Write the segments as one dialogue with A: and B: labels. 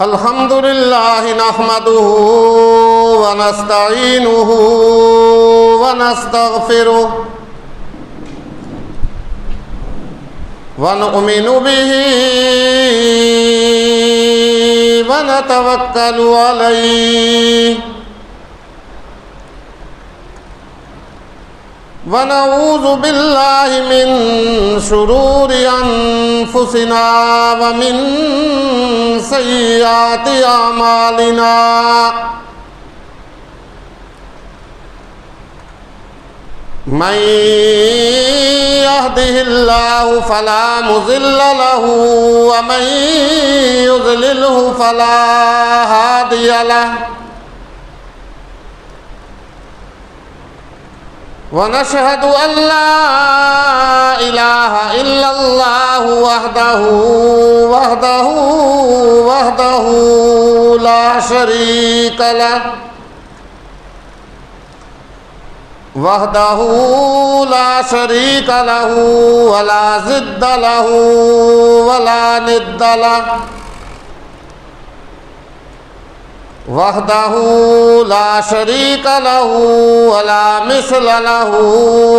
A: الحمد لله نحمده ونستعينه ونستغفره ونؤمن به ونتوكل عليه ونعوذ بالله من شرور أنفسنا ومن سيئات أعمالنا من يهده الله فلا مضل له ومن يضلله فلا هادي له ونشهد أن لا إله إلا الله وحده لا شريك له ولا ضد له ولا ند له وحده لا شريك له ولا مثل له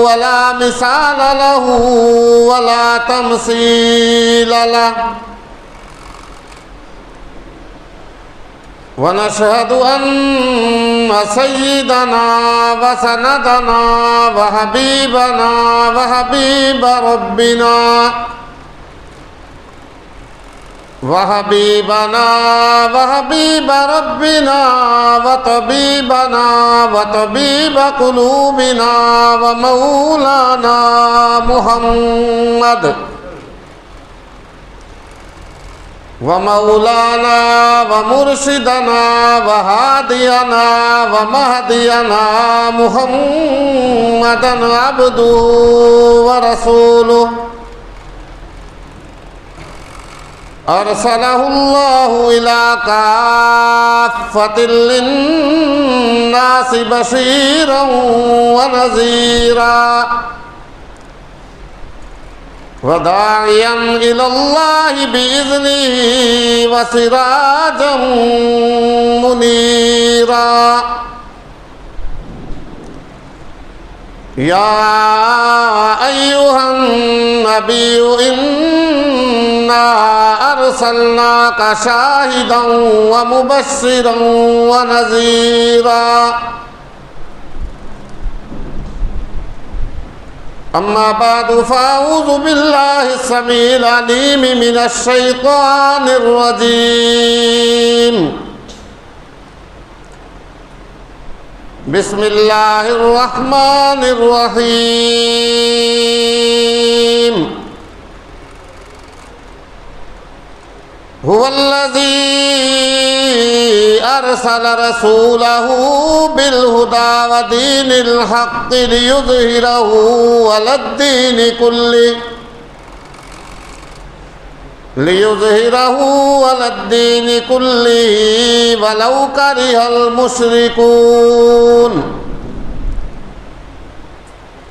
A: ولا مثال له ولا تمثيل له ونشهد أن سيدنا وسندنا وحبيبنا وحبيب ربنا وطبيب قلوبنا ومولانا محمد ومرشدنا وهادينا ومهدينا محمدا عبده ورسوله أرسله الله إلى كافة للناس بشيرا ونذيرا وداعيا إلى الله بإذنه وسراجا منيرا يا أيها النبي إنا أرسلناك شاهدا ومبشرا ونذيرا أما بعد فأعوذ بالله السميع العليم من الشيطان الرجيم بسم الله الرحمن الرحيم هو الذي أرسل رسوله بالهدى ودين الحق ليظهره على الدين كله ولو كره المشركون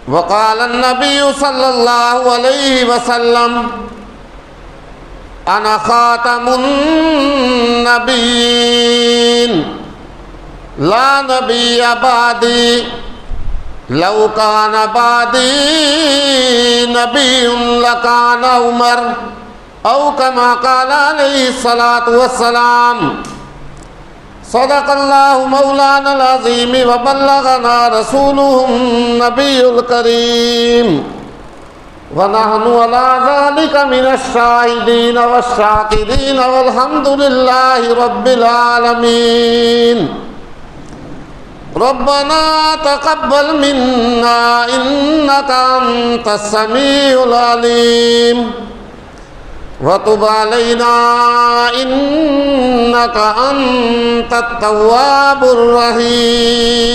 A: وقال النبي صلى الله عليه وسلم أنا خاتم النبيين لا نبي بعدي لو كان بعدي نبي لكان عمر أو كما قال عليه الصلاة والسلام صدق الله مولانا العظيم وبلغنا رسوله النبي الكريم ونحن على ذلك من الشاهدين والشاكرين والحمد لله رب العالمين ربنا تقبل منا إنك أنت السميع العليم وتب علينا إنك أنت التواب الرحيم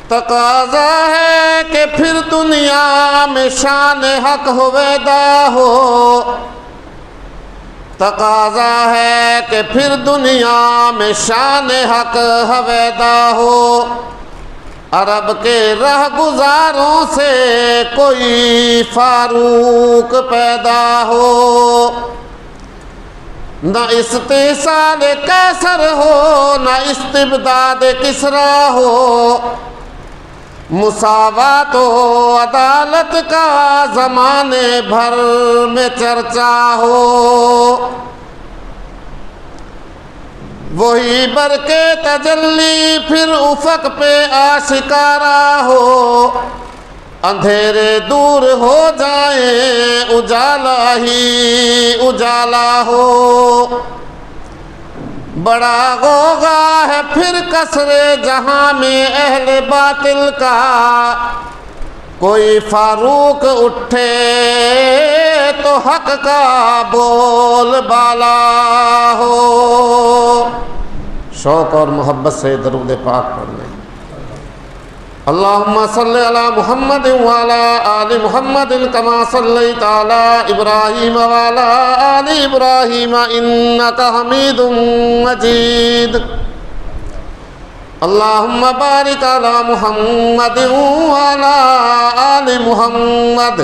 A: تقاضا ہے کہ پھر دنیا میں شان حق ہویدا ہو تقاضا ہے کہ پھر دنیا میں شان حق ہویدا ہو عرب کے رہ گزاروں سے کوئی فاروق پیدا ہو، نہ استحصال قیصر ہو نہ استبداد کسریٰ ہو، مساوات و عدالت کا زمانے بھر میں چرچا ہو، وہی برقے تجلی پھر افق پہ آشکارا ہو، اندھیرے دور ہو جائیں اجالا ہی اجالا ہو، بڑا غوغا ہے پھر کسرے جہاں میں اہل باطل کا، کوئی فاروق اٹھے تو حق کا بول بالا ہو۔ شوق اور محبت سے درود پاک پڑھ لیں۔ اللہم صلی علی محمد وعلی آل محمد کما صلیت علی ابراہیم وعلی آل ابراہیم انکا حمید مجید۔ اللہم بارک علی محمد وعلی آل محمد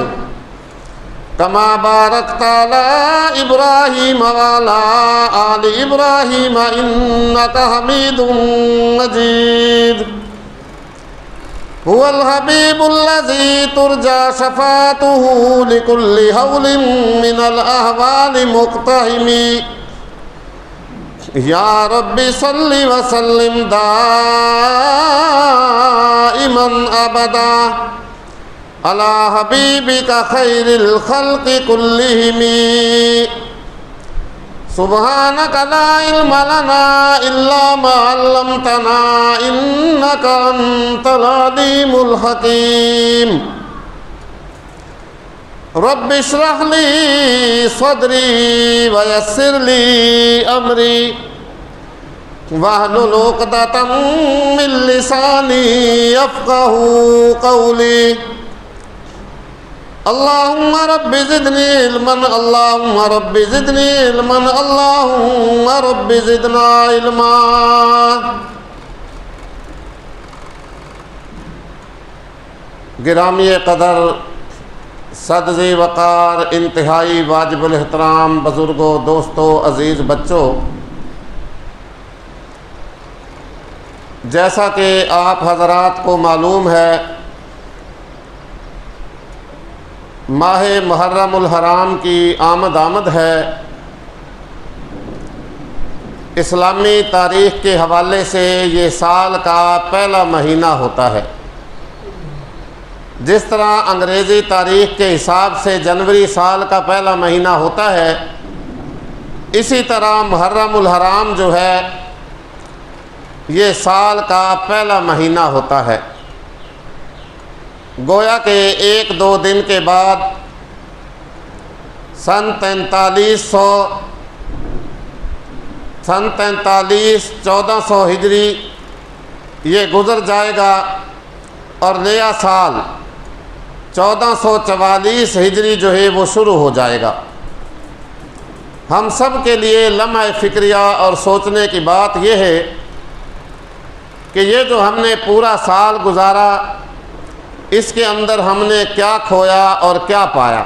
A: کما بارکت علی ابراہیم وعلی آل ابراہیم انکا حمید مجید۔ هو الحبیب الذی ترجى شفاعته لكل هول من الاحوال مقتحم، یا رب صل وسلم دائما ابدا علی حبیبک خیر الخلق کلہم، سبحانک لا علم لنا الا ما علمتنا انک انت العلیم الحکیم۔ رب اشرح لی صدری ویسر لی امری واحلل عقدۃ من لسانی یفقہوا قولی۔ اللہم رب زدنی علما اللہم رب زدنی علما اللہم رب زدنا علما۔ گرامی قدر، صدر وقار، انتہائی واجب الاحترام بزرگوں، دوستوں، عزیز بچوں، جیسا کہ آپ حضرات کو معلوم ہے، ماہ محرم الحرام کی آمد ہے۔ اسلامی تاریخ کے حوالے سے یہ سال کا پہلا مہینہ ہوتا ہے۔ جس طرح انگریزی تاریخ کے حساب سے جنوری سال کا پہلا مہینہ ہوتا ہے، اسی طرح محرم الحرام جو ہے یہ سال کا پہلا مہینہ ہوتا ہے۔ گویا کہ ایک دو دن کے بعد سن 1400 ہجری یہ گزر جائے گا اور نیا سال 1444 ہجری جو ہے وہ شروع ہو جائے گا۔ ہم سب کے لیے لمحہ فکریہ اور سوچنے کی بات یہ ہے کہ یہ جو ہم نے پورا سال گزارا، اس کے اندر ہم نے کیا کھویا اور کیا پایا۔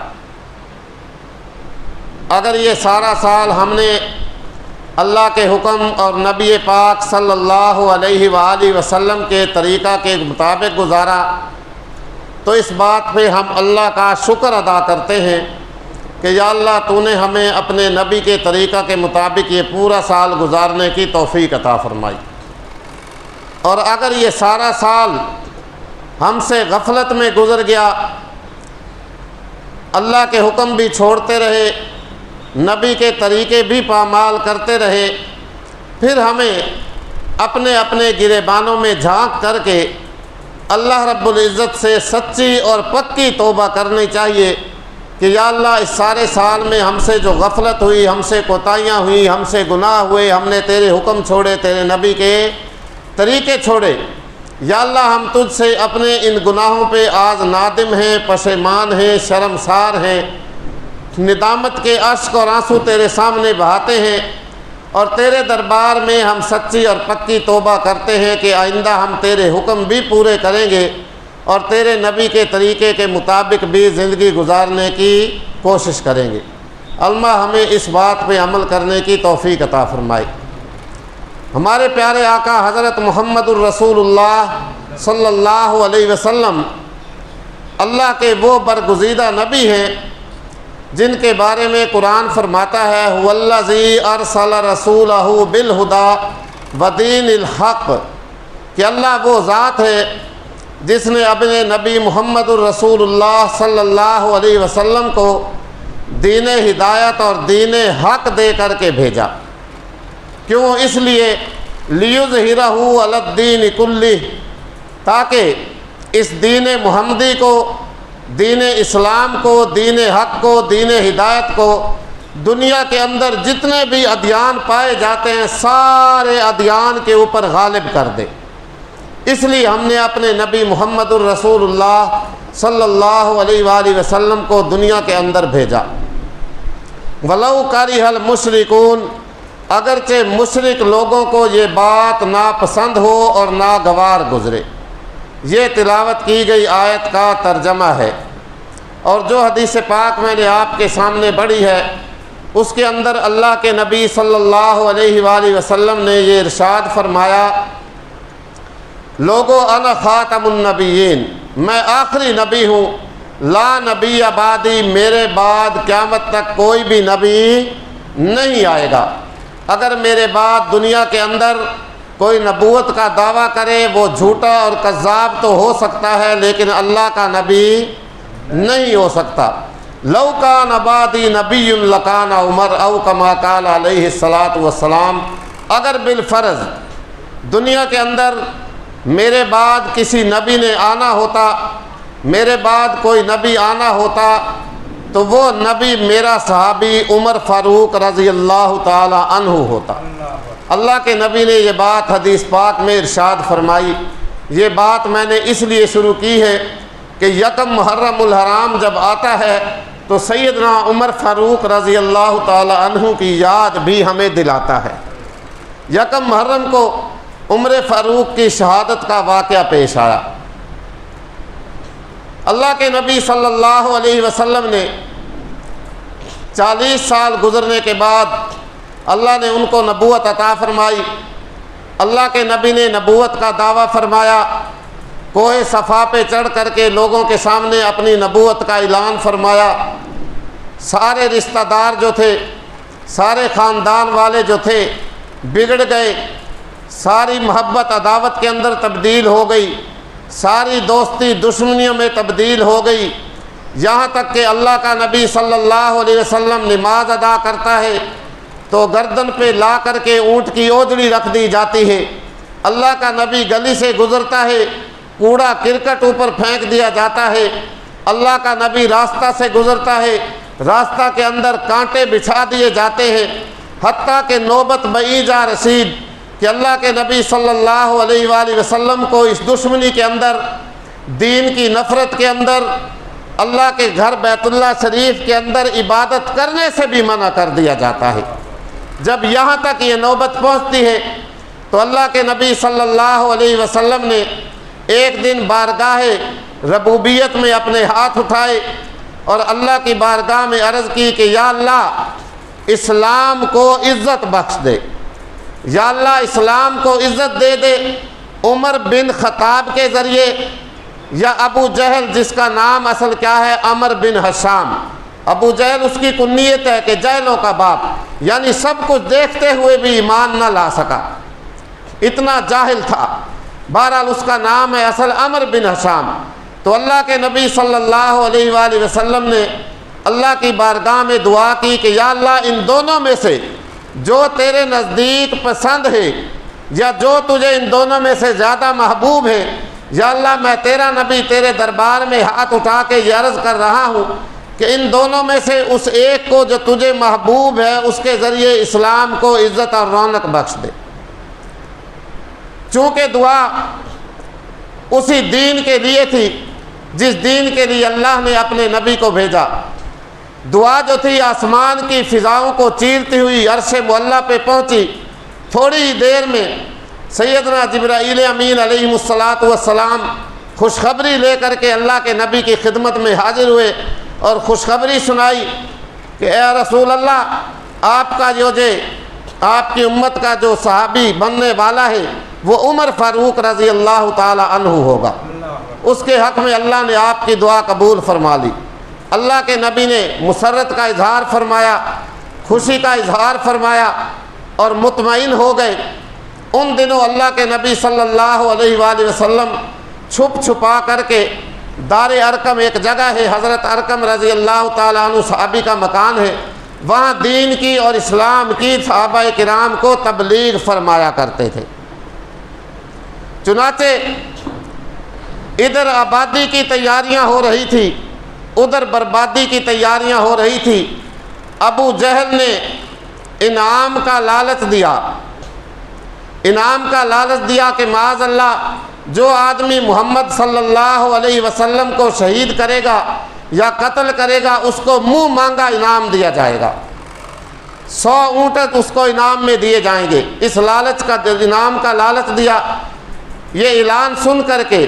A: اگر یہ سارا سال ہم نے اللہ کے حکم اور نبی پاک صلی اللہ علیہ وآلہ وسلم کے طریقہ کے مطابق گزارا تو اس بات پہ ہم اللہ کا شکر ادا کرتے ہیں کہ یا اللہ تو نے ہمیں اپنے نبی کے طریقہ کے مطابق یہ پورا سال گزارنے کی توفیق عطا فرمائی۔ اور اگر یہ سارا سال ہم سے غفلت میں گزر گیا، اللہ کے حکم بھی چھوڑتے رہے، نبی کے طریقے بھی پامال کرتے رہے، پھر ہمیں اپنے اپنے گریبانوں میں جھانک کر کے اللہ رب العزت سے سچی اور پکی توبہ کرنی چاہیے کہ یا اللہ اس سارے سال میں ہم سے جو غفلت ہوئی، ہم سے کوتاہیاں ہوئی، ہم سے گناہ ہوئے، ہم نے تیرے حکم چھوڑے، تیرے نبی کے طریقے چھوڑے، یا اللہ ہم تجھ سے اپنے ان گناہوں پہ آج نادم ہیں، پشیمان ہیں، شرمسار ہیں، ندامت کے اشک اور آنسو تیرے سامنے بہاتے ہیں۔ اور تیرے دربار میں ہم سچی اور پکی توبہ کرتے ہیں کہ آئندہ ہم تیرے حکم بھی پورے کریں گے اور تیرے نبی کے طریقے کے مطابق بھی زندگی گزارنے کی کوشش کریں گے۔ اللہ ہمیں اس بات پہ عمل کرنے کی توفیق عطا فرمائے۔ ہمارے پیارے آقا حضرت محمد الرسول اللہ صلی اللہ علیہ وسلم اللہ کے وہ برگزیدہ نبی ہیں جن کے بارے میں قرآن فرماتا ہے هُوَ ارسل رسولہ بالہدی ودین الحق، کہ اللہ وہ ذات ہے جس نے اپنے نبی محمد الرسول اللہ صلی اللہ علیہ وسلم کو دین ہدایت اور دین حق دے کر کے بھیجا۔ کیوں؟ اس لیے لِيُظْهِرَهُ عَلَى الدِّينِ كُلِّهِ، تاکہ اس دین محمدی کو، دین اسلام کو، دین حق کو، دین ہدایت کو دنیا کے اندر جتنے بھی ادیان پائے جاتے ہیں سارے ادیان کے اوپر غالب کر دے۔ اس لیے ہم نے اپنے نبی محمد الرسول اللہ صلی اللہ علیہ وآلہ وسلم کو دنیا کے اندر بھیجا۔ وَلَوْ كَرِهَ الْمُشْرِكُونَ، اگرچہ مشرک لوگوں کو یہ بات ناپسند ہو اور ناگوار گزرے۔ یہ تلاوت کی گئی آیت کا ترجمہ ہے، اور جو حدیث پاک میں نے آپ کے سامنے پڑھی ہے اس کے اندر اللہ کے نبی صلی اللہ علیہ وآلہ وسلم نے یہ ارشاد فرمایا، لوگو انا خاتم النبیین، میں آخری نبی ہوں، لا نبی بعدی، میرے بعد قیامت تک کوئی بھی نبی نہیں آئے گا۔ اگر میرے بعد دنیا کے اندر کوئی نبوت کا دعویٰ کرے وہ جھوٹا اور کذاب تو ہو سکتا ہے، لیکن اللہ کا نبی نہیں ہو سکتا۔ لو کان بعدی نبی لکان عمر او کما قال علیہ الصلاۃ والسلام، اگر بالفرض دنیا کے اندر میرے بعد کسی نبی نے آنا ہوتا، میرے بعد کوئی نبی آنا ہوتا تو وہ نبی میرا صحابی عمر فاروق رضی اللہ تعالی عنہ ہوتا۔ اللہ کے نبی نے یہ بات حدیث پاک میں ارشاد فرمائی۔ یہ بات میں نے اس لیے شروع کی ہے کہ یکم محرم الحرام جب آتا ہے تو سیدنا عمر فاروق رضی اللہ تعالی عنہ کی یاد بھی ہمیں دلاتا ہے۔ یکم محرم کو عمر فاروق کی شہادت کا واقعہ پیش آیا۔ اللہ کے نبی صلی اللہ علیہ وسلم نے 40 سال گزرنے کے بعد اللہ نے ان کو نبوت عطا فرمائی۔ اللہ کے نبی نے نبوت کا دعویٰ فرمایا، کوہ صفا پہ چڑھ کر کے لوگوں کے سامنے اپنی نبوت کا اعلان فرمایا۔ سارے رشتہ دار جو تھے، سارے خاندان والے جو تھے بگڑ گئے، ساری محبت عداوت کے اندر تبدیل ہو گئی، ساری دوستی دشمنیوں میں تبدیل ہو گئی، یہاں تک کہ اللہ کا نبی صلی اللہ علیہ وسلم نماز ادا کرتا ہے تو گردن پہ لا کر کے اونٹ کی اوجڑی رکھ دی جاتی ہے۔ اللہ کا نبی گلی سے گزرتا ہے، کوڑا کرکٹ اوپر پھینک دیا جاتا ہے۔ اللہ کا نبی راستہ سے گزرتا ہے، راستہ کے اندر کانٹے بچھا دیے جاتے ہیں، حتیٰ کہ نوبت بئی جا رسید کہ اللہ کے نبی صلی اللہ علیہ وآلہ وسلم کو اس دشمنی کے اندر، دین کی نفرت کے اندر، اللہ کے گھر بیت اللہ شریف کے اندر عبادت کرنے سے بھی منع کر دیا جاتا ہے۔ جب یہاں تک یہ نوبت پہنچتی ہے تو اللہ کے نبی صلی اللہ علیہ وسلم نے ایک دن بارگاہ ربوبیت میں اپنے ہاتھ اٹھائے اور اللہ کی بارگاہ میں عرض کی کہ یا اللہ اسلام کو عزت بخش دے، یا اللہ اسلام کو عزت دے دے، عمر بن خطاب کے ذریعے یا ابو جہل جس کا نام اصل کیا ہے عمر بن حشام، ابو جہل اس کی کنیت ہے کہ جہلوں کا باپ، یعنی سب کچھ دیکھتے ہوئے بھی ایمان نہ لا سکا، اتنا جاہل تھا۔ بہرحال اس کا نام ہے اصل عمر بن حشام۔ تو اللہ کے نبی صلی اللہ علیہ وآلہ وسلم نے اللہ کی بارگاہ میں دعا کی کہ یا اللہ ان دونوں میں سے جو تیرے نزدیک پسند ہے یا جو تجھے ان دونوں میں سے زیادہ محبوب ہے، یا اللہ میں تیرا نبی تیرے دربار میں ہاتھ اٹھا کے یہ عرض کر رہا ہوں کہ ان دونوں میں سے اس ایک کو جو تجھے محبوب ہے اس کے ذریعے اسلام کو عزت اور رونق بخش دے۔ چونکہ دعا اسی دین کے لیے تھی جس دین کے لیے اللہ نے اپنے نبی کو بھیجا، دعا جو تھی آسمان کی فضاؤں کو چیرتی ہوئی عرش معلیٰ پہ پہنچی۔ تھوڑی ہی دیر میں سیدنا جبرائیل امین علیہ السلام خوشخبری لے کر کے اللہ کے نبی کی خدمت میں حاضر ہوئے اور خوشخبری سنائی کہ اے رسول اللہ، آپ کا آپ کی امت کا جو صحابی بننے والا ہے وہ عمر فاروق رضی اللہ تعالی عنہ ہوگا، اس کے حق میں اللہ نے آپ کی دعا قبول فرما لی۔ اللہ کے نبی نے مسرت کا اظہار فرمایا، خوشی کا اظہار فرمایا اور مطمئن ہو گئے۔ ان دنوں اللہ کے نبی صلی اللہ علیہ وآلہ وسلم چھپ چھپا کر کے دار ارقم ایک جگہ ہے، حضرت ارقم رضی اللہ تعالیٰ عنہ صحابی کا مکان ہے، وہاں دین کی اور اسلام کی صحابہ کرام کو تبلیغ فرمایا کرتے تھے۔ چنانچہ ادھر آبادی کی تیاریاں ہو رہی تھی، ادھر بربادی کی تیاریاں ہو رہی تھی۔ ابو جہل نے انعام کا لالچ دیا کہ معاذ اللہ جو آدمی محمد صلی اللہ علیہ وسلم کو شہید کرے گا یا قتل کرے گا اس کو منہ مانگا انعام دیا جائے گا، 100 اونٹ اس کو انعام میں دیے جائیں گے۔ اس لالچ کا انعام کا لالچ دیا۔ یہ اعلان سن کر کے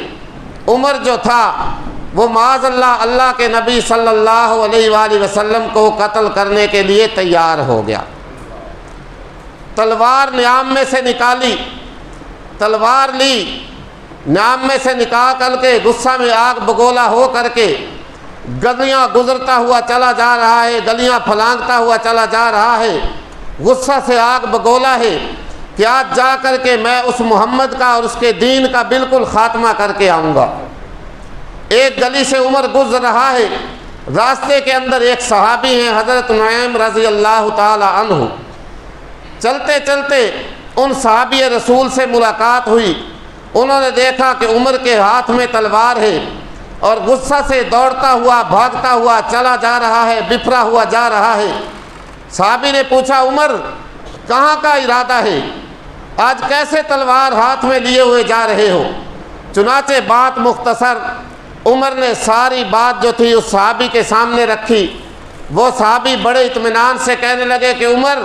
A: عمر جو تھا وہ معاذ اللہ کے نبی صلی اللہ علیہ وآلہ وسلم کو قتل کرنے کے لیے تیار ہو گیا۔ تلوار نیام میں سے نکالی، تلوار لی، نیام میں سے نکال کر کے غصہ میں آگ بگولا ہو کر کے گلیاں گزرتا ہوا چلا جا رہا ہے، گلیاں پھلانگتا ہوا چلا جا رہا ہے، غصہ سے آگ بگولا ہے کہ آج جا کر کے میں اس محمد کا اور اس کے دین کا بالکل خاتمہ کر کے آؤں گا۔ ایک گلی سے عمر گزر رہا ہے، راستے کے اندر ایک صحابی ہیں حضرت نعیم رضی اللہ تعالی عنہ۔ چلتے چلتے ان صحابی رسول سے ملاقات ہوئی، انہوں نے دیکھا کہ عمر کے ہاتھ میں تلوار ہے اور غصہ سے دوڑتا ہوا بھاگتا ہوا چلا جا رہا ہے، بفرا ہوا جا رہا ہے۔ صحابی نے پوچھا عمر کہاں کا ارادہ ہے، آج کیسے تلوار ہاتھ میں لیے ہوئے جا رہے ہو؟ چنانچہ بات مختصر، عمر نے ساری بات جو تھی اس صحابی کے سامنے رکھی۔ وہ صحابی بڑے اطمینان سے کہنے لگے کہ عمر،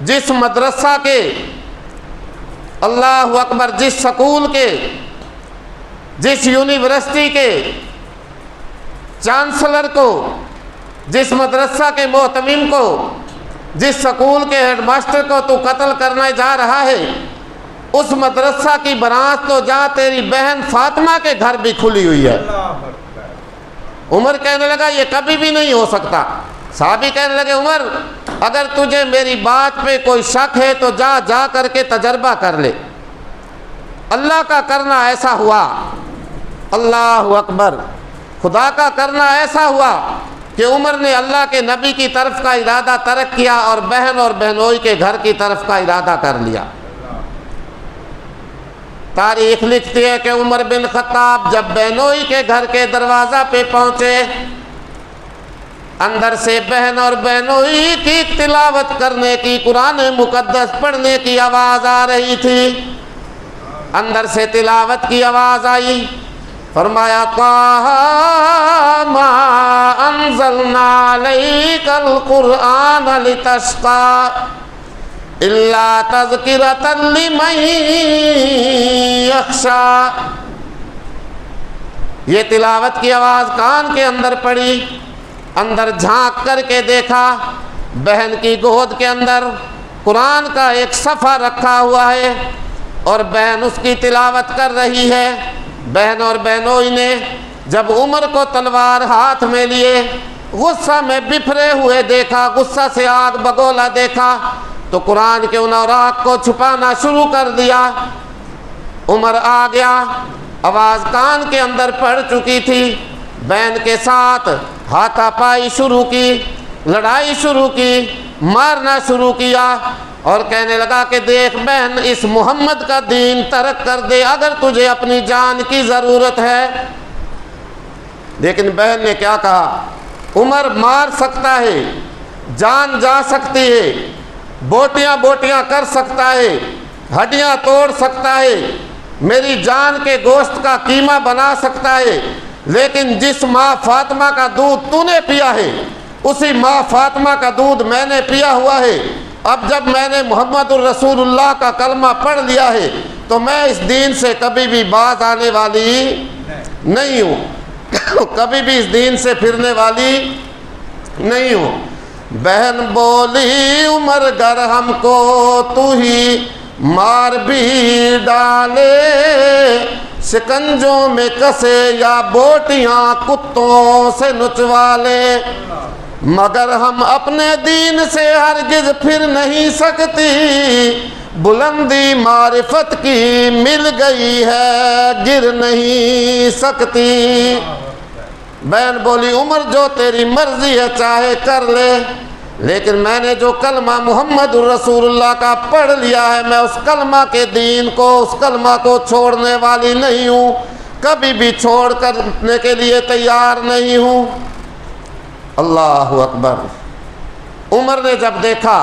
A: جس مدرسہ کے، اللہ اکبر، جس سکول کے، جس یونیورسٹی کے چانسلر کو، جس مدرسہ کے محتمم کو، جس سکول کے ہیڈ ماسٹر کو تو قتل کرنے جا رہا ہے، اس مدرسہ کی برانچ تو جا تیری بہن فاطمہ کے گھر بھی کھلی ہوئی ہے۔ عمر کہنے لگا یہ کبھی بھی نہیں ہو سکتا۔ صحابی کہنے لگے عمر اگر تجھے میری بات پہ کوئی شک ہے تو جا کر کے تجربہ کر لے، اللہ کا کرنا ایسا ہوا، اللہ اکبر، خدا کا کرنا ایسا ہوا کہ عمر نے اللہ کے نبی کی طرف کا ارادہ ترک کیا اور بہن اور بہنوئی کے گھر کی طرف کا ارادہ کر لیا۔ تاریخ لکھتی ہے کہ عمر بن خطاب جب بہنوئی کے گھر کے دروازہ پہ پہنچے، اندر سے بہن اور بہنوئی کی تلاوت کرنے کی، قرآن مقدس پڑھنے کی آواز آ رہی تھی۔ اندر سے تلاوت کی آواز آئی، فرمایا طٰہٰ مَا أَنزَلْنَا عَلَيْكَ الْقُرْآنَ لِتَشْقَىٰ إِلَّا تَذْكِرَةً لِمَن يَخْشَىٰ۔ یہ تلاوت کی آواز کان کے اندر پڑی، اندر جھانک کر کے دیکھا، بہن کی گود کے اندر قرآن کا ایک صفحہ رکھا ہوا ہے اور بہن اس کی تلاوت کر رہی ہے۔ بہن اور بہنوئی نے جب عمر کو تلوار ہاتھ میں لیے غصہ میں بفرے ہوئے دیکھا، غصہ سے آگ بگولا دیکھا، تو قرآن کے ان اوراق کو چھپانا شروع کر دیا۔ عمر آ گیا، آواز کان کے اندر پڑ چکی تھی، بہن کے ساتھ ہاتھا پائی شروع کی، لڑائی شروع کی، مارنا شروع کیا اور کہنے لگا کہ دیکھ بہن، اس محمد کا دین ترک کر دے اگر تجھے اپنی جان کی ضرورت ہے۔ لیکن بہن نے کیا کہا، عمر مار سکتا ہے، جان جا سکتی ہے، بوٹیاں بوٹیاں کر سکتا ہے، ہڈیاں توڑ سکتا ہے، میری جان کے گوشت کا قیمہ بنا سکتا ہے، لیکن جس ماں فاطمہ کا دودھ تو نے پیا ہے اسی ماں فاطمہ کا دودھ میں نے پیا ہوا ہے۔ اب جب میں نے محمد الرسول اللہ کا کلمہ پڑھ لیا ہے تو میں اس دین سے کبھی بھی باز آنے والی نہیں ہوں، کبھی بھی اس دین سے پھرنے والی نہیں ہوں۔ بہن بولی عمر گر ہم کو تو ہی مار بھی ڈالے، شکنجوں میں کسے یا بوٹیاں کتوں سے نچوا لے، مگر ہم اپنے دین سے ہرگز پھر نہیں سکتی، بلندی معرفت کی مل گئی ہے گر نہیں سکتی۔ بہن بولی عمر جو تیری مرضی ہے چاہے کر لے، لیکن میں نے جو کلمہ محمد الرسول اللہ کا پڑھ لیا ہے میں اس کلمہ کے دین کو، اس کلمہ کو چھوڑنے والی نہیں ہوں، کبھی بھی چھوڑ کرنے کے لیے تیار نہیں ہوں۔ اللہ اکبر۔ عمر نے جب دیکھا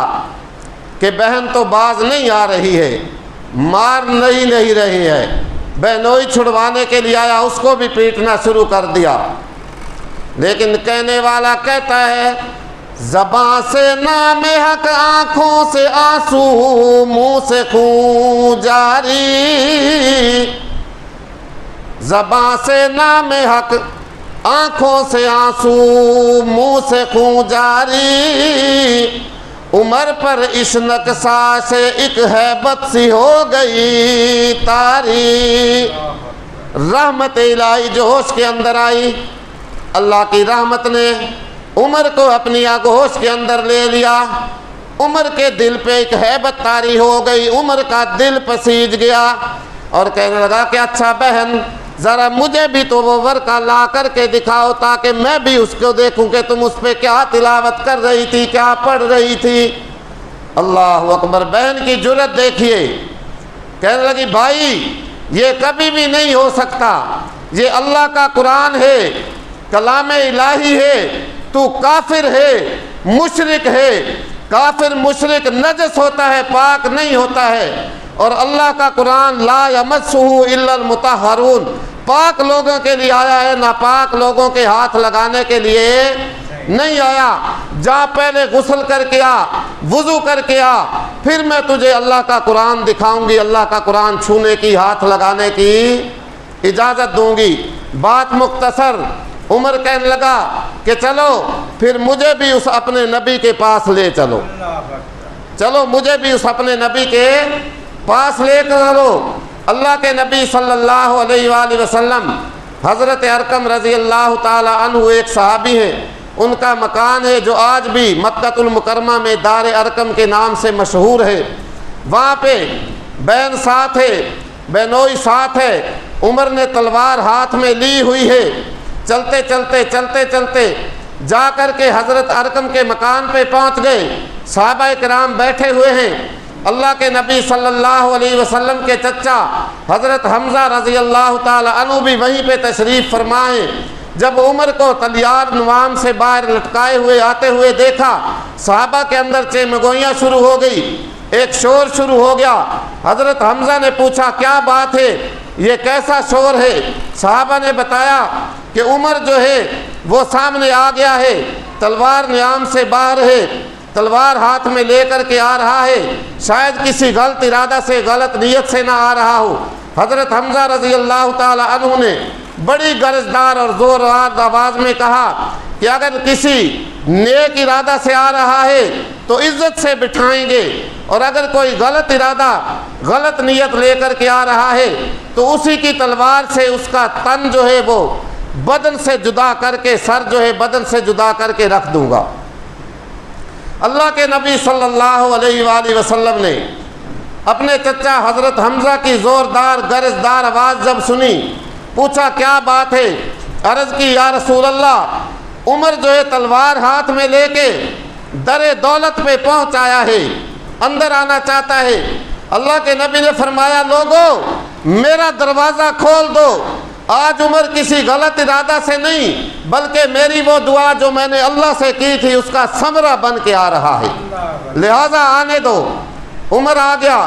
A: کہ بہن تو باز نہیں آ رہی ہے، مار نہیں رہی ہے، بہنوئی چھڑوانے کے لیے آیا، اس کو بھی پیٹنا شروع کر دیا۔ لیکن کہنے والا کہتا ہے زباں سے نام حق، آنکھوں سے آنسو، منہ سے خون جاری، زباں سے نام حق، آنکھوں سے آنسو، منہ سے خون جاری، عمر پر اس نقصہ سے ایک ہیبت سی ہو گئی طاری۔ رحمت الہی جو ہوش کے اندر آئی، اللہ کی رحمت نے عمر کو اپنی آغوش کے اندر لے لیا، عمر کے دل پہ ایک ہیبت طاری ہو گئی، عمر کا دل پسیج گیا اور کہنے لگا کہ اچھا بہن ذرا مجھے بھی تو وہ ورقہ لا کر کے دکھاؤ تاکہ میں بھی اس کو دیکھوں کہ تم اس پہ کیا تلاوت کر رہی تھی، کیا پڑھ رہی تھی۔ اللہ اکبر۔ بہن کی جرت دیکھیے، کہنے لگی بھائی یہ کبھی بھی نہیں ہو سکتا، یہ اللہ کا قرآن ہے، کلام الہی ہے، تو کافر ہے، مشرک ہے، کافر مشرک نجس ہوتا ہے، پاک نہیں ہوتا ہے، اور اللہ کا قرآن لا یمسہ الا المطہرون، پاک لوگوں کے لیے آیا ہے، ناپاک لوگوں کے ہاتھ لگانے کے لیے نہیں آیا۔ جا پہلے غسل کر کے آ، وضو کر کے آ، پھر میں تجھے اللہ کا قرآن دکھاؤں گی، اللہ کا قرآن چھونے کی، ہاتھ لگانے کی اجازت دوں گی۔ بات مختصر، عمر کہنے لگا کہ چلو پھر مجھے بھی اس اپنے نبی کے پاس لے چلو، چلو مجھے بھی اس اپنے نبی کے پاس لے چلو۔ اللہ کے نبی صلی اللہ علیہ وآلہ وسلم، حضرت ارقم رضی اللہ تعالی عنہ ایک صحابی ہیں، ان کا مکان ہے جو آج بھی مکہ المکرمہ میں دار ارقم کے نام سے مشہور ہے، وہاں پہ بہن ساتھ ہے، بہنوئی ساتھ ہے، عمر نے تلوار ہاتھ میں لی ہوئی ہے، چلتے چلتے جا کر کے حضرت ارقم کے مکان پہ پہنچ گئے، صحابہ کرام بیٹھے ہوئے ہیں، اللہ کے نبی صلی اللہ علیہ وسلم کے چچا حضرت حمزہ رضی اللہ تعالی عنہ بھی وہیں پہ تشریف فرمائے۔ جب عمر کو تلیار نوام سے باہر لٹکائے ہوئے آتے ہوئے دیکھا، صحابہ کے اندر چیمگوئیاں شروع ہو گئی، ایک شور شروع ہو گیا۔ حضرت حمزہ نے پوچھا کیا بات ہے، یہ کیسا شور ہے؟ صحابہ نے بتایا کہ عمر جو ہے وہ سامنے آ گیا ہے، تلوار نیام سے باہر ہے، تلوار ہاتھ میں لے کر کے آ رہا ہے، شاید کسی غلط ارادہ سے، غلط نیت سے نہ آ رہا ہو۔ حضرت حمزہ رضی اللہ تعالی عنہ نے بڑی گرجدار اور زوردار آواز میں کہا کہ اگر کسی نیک ارادہ سے آ رہا ہے تو عزت سے بٹھائیں گے، اور اگر کوئی غلط ارادہ، غلط نیت لے کر کے آ رہا ہے تو اسی کی تلوار سے اس کا تن جو ہے وہ بدن سے جدا کر کے، سر جو ہے بدن سے جدا کر کے رکھ دوں گا۔ اللہ کے نبی صلی اللہ علیہ وآلہ وسلم نے اپنے چچا حضرت حمزہ کی زوردار گرجدار آواز جب سنی، پوچھا کیا بات ہے؟ عرض کی یا رسول اللہ، عمر جو ہے تلوار ہاتھ میں لے کے در دولت پہ پہنچ آیا ہے، اندر آنا چاہتا ہے۔ اللہ کے نبی نے فرمایا لوگو میرا دروازہ کھول دو، آج عمر کسی غلط ارادہ سے نہیں بلکہ میری وہ دعا جو میں نے اللہ سے کی تھی اس کا ثمرہ بن کے آ رہا ہے، لہذا آنے دو۔ عمر آ گیا،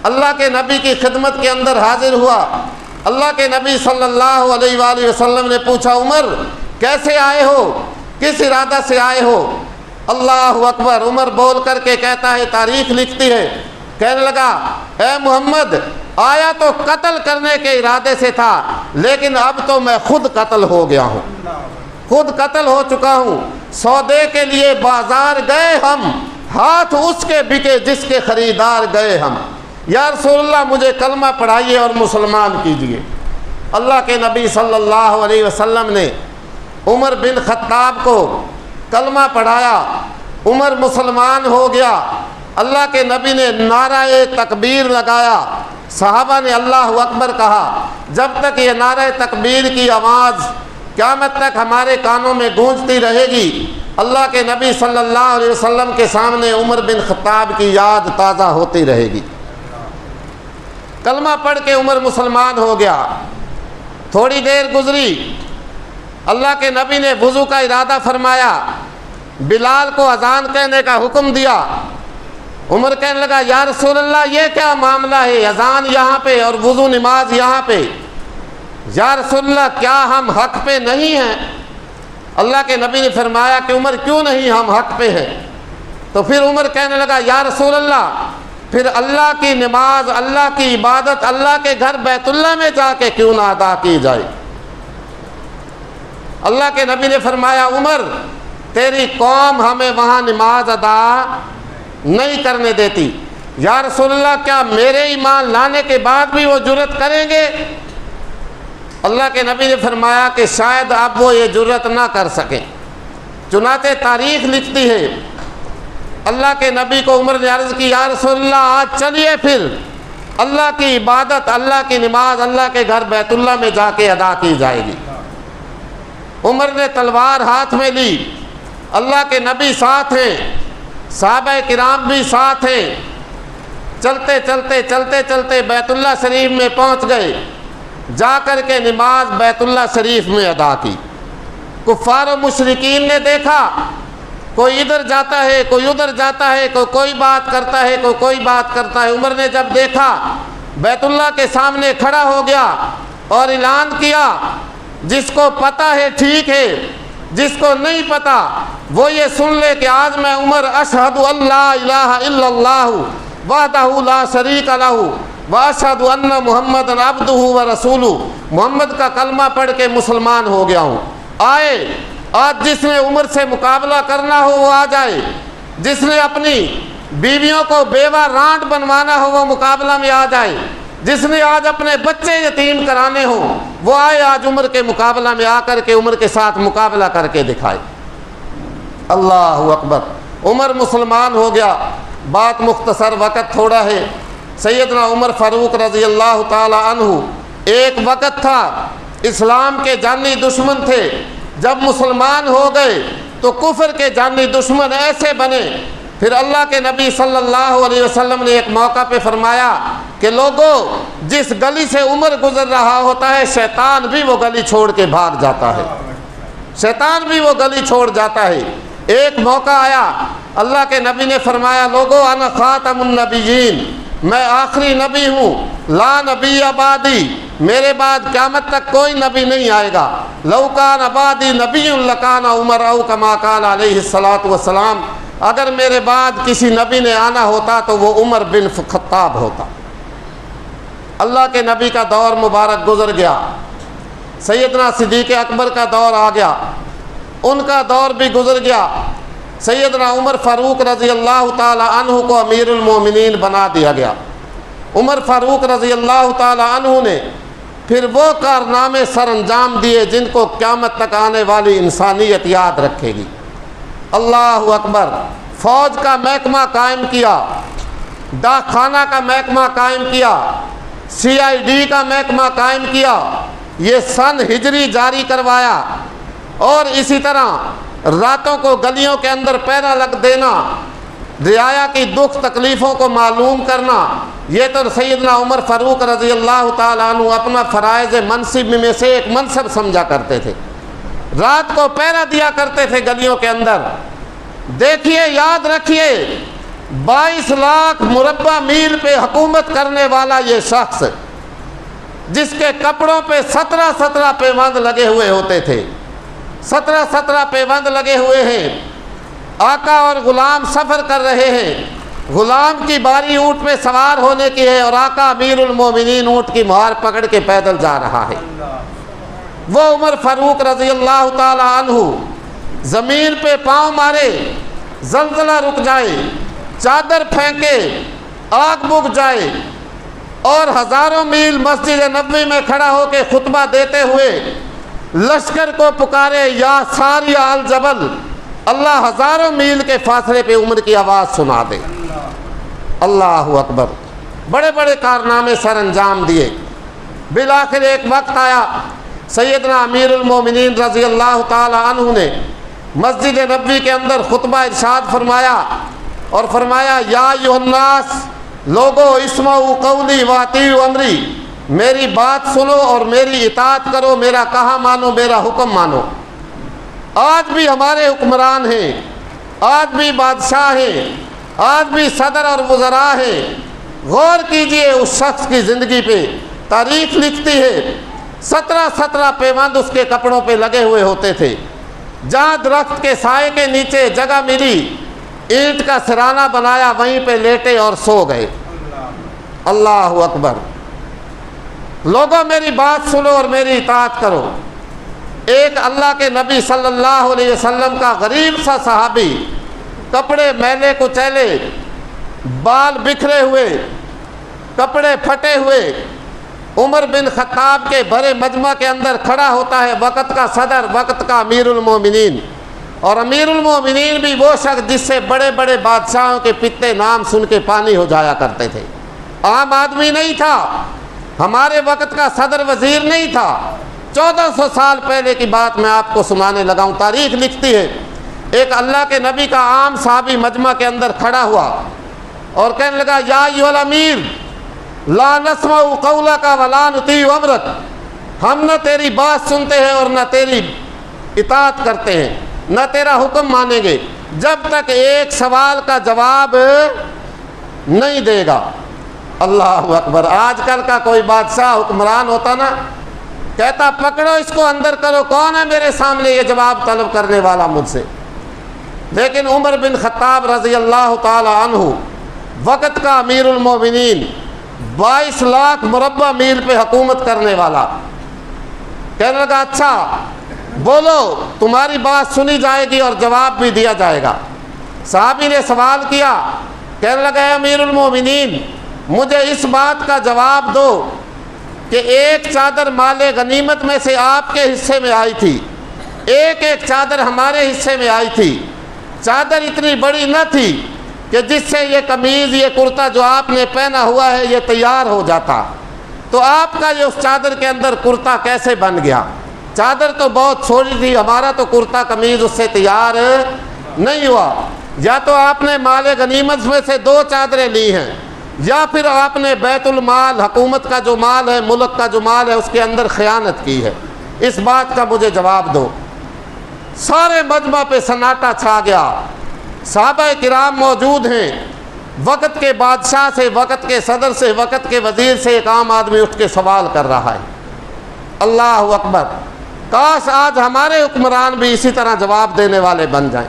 A: اللہ کے نبی کی خدمت کے اندر حاضر ہوا۔ اللہ کے نبی صلی اللہ علیہ وآلہ وسلم نے پوچھا عمر کیسے آئے ہو، کس ارادہ سے آئے ہو؟ اللہ اکبر، عمر بول کر کے کہتا ہے، تاریخ لکھتی ہے، کہنے لگا اے محمد، آیا تو قتل کرنے کے ارادے سے تھا، لیکن اب تو میں خود قتل ہو گیا ہوں، خود قتل ہو چکا ہوں۔ سودے کے لیے بازار گئے ہم، ہاتھ اس کے بکے جس کے خریدار گئے ہم۔ یا رسول اللہ مجھے کلمہ پڑھائیے اور مسلمان کیجئے۔ اللہ کے نبی صلی اللہ علیہ وسلم نے عمر بن خطاب کو کلمہ پڑھایا، عمر مسلمان ہو گیا۔ اللہ کے نبی نے نعرہ تکبیر لگایا، صحابہ نے اللہ اکبر کہا۔ جب تک یہ نعرہ تکبیر کی آواز قیامت تک ہمارے کانوں میں گونجتی رہے گی، اللہ کے نبی صلی اللہ علیہ وسلم کے سامنے عمر بن خطاب کی یاد تازہ ہوتی رہے گی۔ کلمہ پڑھ کے عمر مسلمان ہو گیا۔ تھوڑی دیر گزری، اللہ کے نبی نے وضو کا ارادہ فرمایا، بلال کو اذان کہنے کا حکم دیا۔ عمر کہنے لگا یا رسول اللہ یہ کیا معاملہ ہے، اذان یہاں پہ اور وضو نماز یہاں پہ، یا رسول اللہ کیا ہم حق پہ نہیں ہیں؟ اللہ کے نبی نے فرمایا کہ عمر کیوں نہیں ہم حق پہ ہیں؟ تو پھر عمر کہنے لگا یا رسول اللہ پھر اللہ کی نماز، اللہ کی عبادت اللہ کے گھر بیت اللہ میں جا کے کیوں نہ ادا کی جائے؟ اللہ کے نبی نے فرمایا عمر تیری قوم ہمیں وہاں نماز ادا نہیں کرنے دیتی۔ یا رسول اللہ کیا میرے ایمان لانے کے بعد بھی وہ جرأت کریں گے؟ اللہ کے نبی نے فرمایا کہ شاید اب وہ یہ جرأت نہ کر سکیں۔ چنانچہ تاریخ لکھتی ہے اللہ کے نبی کو عمر نے عرض کی یا رسول اللہ آج چلیے پھر اللہ کی عبادت، اللہ کی نماز اللہ کے گھر بیت اللہ میں جا کے ادا کی جائے گی۔ عمر نے تلوار ہاتھ میں لی، اللہ کے نبی ساتھ ہیں، صحابہ کرام بھی ساتھ ہیں۔ چلتے چلتے چلتے چلتے بیت اللہ شریف میں پہنچ گئے، جا کر کے نماز بیت اللہ شریف میں ادا کی۔ کفار و مشرکین نے دیکھا کوئی ادھر جاتا ہے، کوئی ادھر جاتا ہے، کوئی بات کرتا ہے، کوئی بات کرتا ہے۔ عمر نے جب دیکھا بیت اللہ کے سامنے کھڑا ہو گیا اور اعلان کیا جس کو پتہ ہے ٹھیک ہے، جس کو نہیں پتہ وہ یہ سن لے کہ آج میں عمر اشہد اللہ الہ الا اللہ وحدہ لا شریک لہ واشہد ان محمد عبدہ ورسولہ، محمد کا کلمہ پڑھ کے مسلمان ہو گیا ہوں۔ آئے آج جس نے عمر سے مقابلہ کرنا ہو وہ آ جائے، جس نے اپنی بیویوں کو بیوہ رانٹ بنوانا ہو وہ مقابلہ میں آ جائے، جس نے آج اپنے بچے یتیم کرانے ہوں وہ آئے آج عمر کے مقابلہ میں آ کر کے عمر کے ساتھ مقابلہ کر کے دکھائے۔ اللہ اکبر، عمر مسلمان ہو گیا۔ بات مختصر، وقت تھوڑا ہے۔ سیدنا عمر فاروق رضی اللہ تعالی عنہ ایک وقت تھا اسلام کے جانی دشمن تھے، جب مسلمان ہو گئے تو کفر کے جانی دشمن ایسے بنے۔ پھر اللہ کے نبی صلی اللہ علیہ وسلم نے ایک موقع پہ فرمایا کہ لوگوں جس گلی سے عمر گزر رہا ہوتا ہے شیطان بھی وہ گلی چھوڑ کے بھاگ جاتا ہے، شیطان بھی وہ گلی چھوڑ جاتا ہے۔ ایک موقع آیا اللہ کے نبی نے فرمایا لوگوں انا خاتم النبیین، میں آخری نبی ہوں، لا نبی بعدی، میرے بعد قیامت تک کوئی نبی نہیں آئے گا۔ لو کان بعدی نبی لکان عمر او کما قال علیہ الصلوۃ والسلام، اگر میرے بعد کسی نبی نے آنا ہوتا تو وہ عمر بن خطاب ہوتا۔ اللہ کے نبی کا دور مبارک گزر گیا، سیدنا صدیق اکبر کا دور آ گیا، ان کا دور بھی گزر گیا۔ سیدنا عمر فاروق رضی اللہ تعالی عنہ کو امیر المومنین بنا دیا گیا۔ عمر فاروق رضی اللہ تعالی عنہ نے پھر وہ کارنامے سر انجام دیے جن کو قیامت تک آنے والی انسانیت یاد رکھے گی۔ اللہ اکبر، فوج کا محکمہ قائم کیا، ڈاک خانہ کا محکمہ قائم کیا، CID کا محکمہ قائم کیا، یہ سن ہجری جاری کروایا، اور اسی طرح راتوں کو گلیوں کے اندر پہرا لگ دینا، رعایا کی دکھ تکلیفوں کو معلوم کرنا، یہ تو سیدنا عمر فاروق رضی اللہ تعالیٰ عنہ اپنا فرائض منصب میں سے ایک منصب سمجھا کرتے تھے۔ رات کو پہرا دیا کرتے تھے گلیوں کے اندر۔ دیکھیے، یاد رکھیے، 22 لاکھ مربع میل پہ حکومت کرنے والا یہ شخص جس کے کپڑوں پہ 17 پیوند لگے ہوئے ہوتے تھے، 17 پیوند لگے ہوئے ہیں، آقا اور غلام سفر کر رہے ہیں، غلام کی باری اونٹ پہ سوار ہونے کی ہے اور آقا امیر المومنین اونٹ کی مہار پکڑ کے پیدل جا رہا ہے۔ وہ عمر فاروق رضی اللہ تعالی عنہ زمین پہ پاؤں مارے، زلزلہ رک جائے، چادر پھینکے، آگ بجھ جائے، اور ہزاروں میل مسجد نبوی میں کھڑا ہو کے خطبہ دیتے ہوئے لشکر کو پکارے، یا ساری آل جبل، اللہ ہزاروں میل کے فاصلے پہ عمر کی آواز سنا دے۔ اللہ اکبر، بڑے بڑے کارنامے سر انجام دیے۔ بالآخر ایک وقت آیا، سیدنا امیر المومنین رضی اللہ تعالی عنہ نے مسجد نبوی کے اندر خطبہ ارشاد فرمایا اور فرمایا، یا ایھا الناس، لوگو اسمعوا قولی واطیعوا امری، میری بات سنو اور میری اطاعت کرو، میرا کہا مانو، میرا حکم مانو۔ آج بھی ہمارے حکمران ہیں، آج بھی بادشاہ ہیں، آج بھی صدر اور وزراء ہیں۔ غور کیجئے اس شخص کی زندگی پہ، تاریخ لکھتی ہے 17 پیوند اس کے کپڑوں پہ لگے ہوئے ہوتے تھے۔ جہاں درخت کے سائے کے نیچے جگہ ملی، اینٹ کا سرانہ بنایا، وہیں پہ لیٹے اور سو گئے۔ اللہ اکبر، لوگوں میری بات سنو اور میری اطاعت کرو۔ ایک اللہ کے نبی صلی اللہ علیہ وسلم کا غریب سا صحابی، کپڑے میلے کچیلے، بال بکھرے ہوئے، کپڑے پھٹے ہوئے، عمر بن خطاب کے بھرے مجمع کے اندر کھڑا ہوتا ہے، وقت کا صدر، وقت کا امیر المومنین۔ اور امیر المومنین بھی وہ شخص جس سے بڑے بڑے بادشاہوں کے پتے نام سن کے پانی ہو جایا کرتے تھے، عام آدمی نہیں تھا، ہمارے وقت کا صدر وزیر نہیں تھا۔ 1400 سال پہلے کی بات میں آپ کو سنانے لگا ہوں، تاریخ لکھتی ہے۔ ایک اللہ کے نبی کا عام صحابی مجمع کے اندر کھڑا ہوا اور کہنے لگا، یا ایھا الامیر، لا نسمع قولک ولا نطیع امرک، ہم نہ تیری بات سنتے ہیں اور نہ تیری اطاعت کرتے ہیں، نہ تیرا حکم مانیں گے جب تک ایک سوال کا جواب نہیں دے گا۔ اللہ اکبر، آج کل کا کوئی بادشاہ حکمران ہوتا نا، کہتا پکڑو اس کو اندر کرو، کون ہے میرے سامنے یہ جواب طلب کرنے والا مجھ سے؟ لیکن عمر بن خطاب رضی اللہ تعالی عنہ، وقت کا امیر المومنین، 22 لاکھ مربع میل پہ حکومت کرنے والا، کہنے لگا اچھا بولو، تمہاری بات سنی جائے گی اور جواب بھی دیا جائے گا۔ صحابی نے سوال کیا، کہنے لگا اے امیر المومنین، مجھے اس بات کا جواب دو کہ ایک چادر مال غنیمت میں سے آپ کے حصے میں آئی تھی، ایک چادر ہمارے حصے میں آئی تھی، چادر اتنی بڑی نہ تھی کہ جس سے یہ قمیض، یہ کرتا جو آپ نے پہنا ہوا ہے یہ تیار ہو جاتا، تو آپ کا یہ اس چادر کے اندر کرتا کیسے بن گیا؟ چادر تو بہت چھوٹی تھی، ہمارا تو کرتا قمیض اس سے تیار نہیں ہوا۔ یا تو آپ نے مال غنیمت میں سے 2 چادریں لی ہیں، یا پھر آپ نے بیت المال، حکومت کا جو مال ہے، ملک کا جو مال ہے، اس کے اندر خیانت کی ہے۔ اس بات کا مجھے جواب دو۔ سارے مجمع پہ سناٹا چھا گیا، صحابہ کرام موجود ہیں، وقت کے بادشاہ سے، وقت کے صدر سے، وقت کے وزیر سے ایک عام آدمی اٹھ کے سوال کر رہا ہے۔ اللہ اکبر، کاش آج ہمارے حکمران بھی اسی طرح جواب دینے والے بن جائیں۔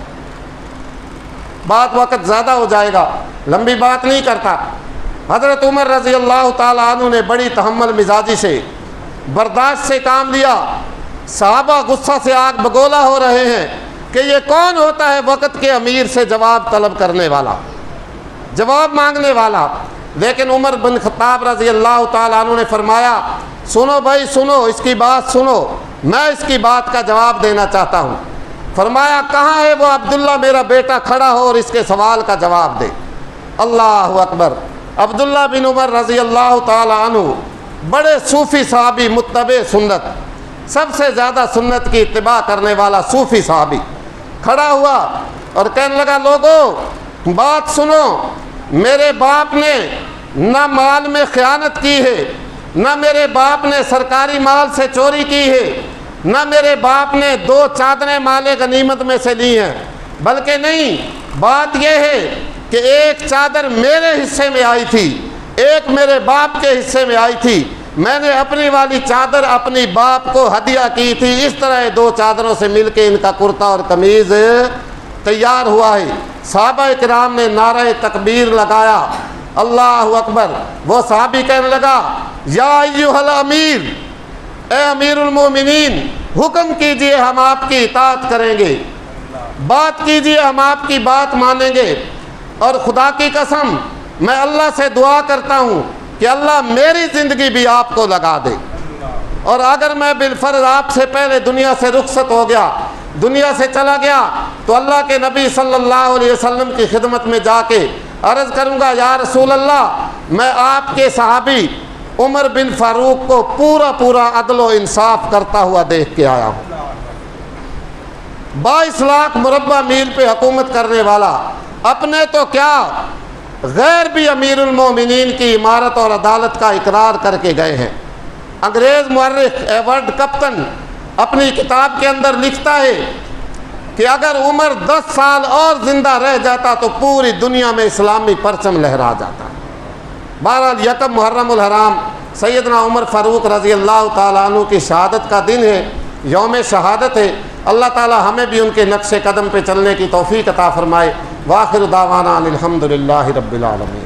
A: وقت زیادہ ہو جائے گا، لمبی بات نہیں کرتا۔ حضرت عمر رضی اللہ تعالیٰ عنہ نے بڑی تحمل مزاجی سے، برداشت سے کام لیا۔ صحابہ غصہ سے آگ بگولا ہو رہے ہیں کہ یہ کون ہوتا ہے وقت کے امیر سے جواب طلب کرنے والا، جواب مانگنے والا۔ لیکن عمر بن خطاب رضی اللہ تعالیٰ عنہ نے فرمایا، سنو بھائی سنو، اس کی بات سنو، میں اس کی بات کا جواب دینا چاہتا ہوں۔ فرمایا کہاں ہے وہ عبداللہ میرا بیٹا، کھڑا ہو اور اس کے سوال کا جواب دے۔ اللہ اکبر، عبداللہ بن عمر رضی اللہ تعالیٰ عنہ بڑے صوفی صحابی، متبع سنت، سب سے زیادہ سنت کی اتباع کرنے والا صوفی صحابی کھڑا ہوا اور کہنے لگا، لوگو بات سنو، میرے باپ نے نہ مال میں خیانت کی ہے، نہ میرے باپ نے سرکاری مال سے چوری کی ہے، نہ میرے باپ نے 2 چادریں مال غنیمت میں سے لی ہیں، بلکہ نہیں، بات یہ ہے کہ ایک چادر میرے حصے میں آئی تھی، ایک میرے باپ کے حصے میں آئی تھی، میں نے اپنی والی چادر اپنی باپ کو ہدیہ کی تھی، اس طرح 2 چادروں سے مل کے ان کا کرتا اور قمیض تیار ہوا ہے۔ صحابہ کرام نے نعرہ تکبیر لگایا، اللہ اکبر۔ وہ صحابی کہنے لگا یا ایھا الامیر، اے امیر المومنین، حکم کیجئے ہم آپ کی اطاعت کریں گے، بات کیجئے ہم آپ کی بات مانیں گے، اور خدا کی قسم میں اللہ سے دعا کرتا ہوں کہ اللہ میری زندگی بھی آپ کو لگا دے، اور اگر میں بالفرض آپ سے پہلے دنیا سے رخصت ہو گیا، دنیا سے چلا گیا، تو اللہ کے نبی صلی اللہ علیہ وسلم کی خدمت میں جا کے عرض کروں گا یا رسول اللہ، میں آپ کے صحابی عمر بن فاروق کو پورا عدل و انصاف کرتا ہوا دیکھ کے آیا ہوں۔ 22 لاکھ مربع میل پہ حکومت کرنے والا، اپنے تو کیا غیر بھی امیر المومنین کی عمارت اور عدالت کا اقرار کر کے گئے ہیں۔ انگریز مورخ ایورڈ کپتن اپنی کتاب کے اندر لکھتا ہے کہ اگر عمر 10 سال اور زندہ رہ جاتا تو پوری دنیا میں اسلامی پرچم لہرا جاتا۔ بہرحال 1 محرم الحرام سیدنا عمر فاروق رضی اللہ تعالیٰ عنہ کی شہادت کا دن ہے، یوم شہادت ہے۔ اللہ تعالیٰ ہمیں بھی ان کے نقش قدم پہ چلنے کی توفیق عطا فرمائے۔ وآخر دعوانا الحمدللہ رب العالمین۔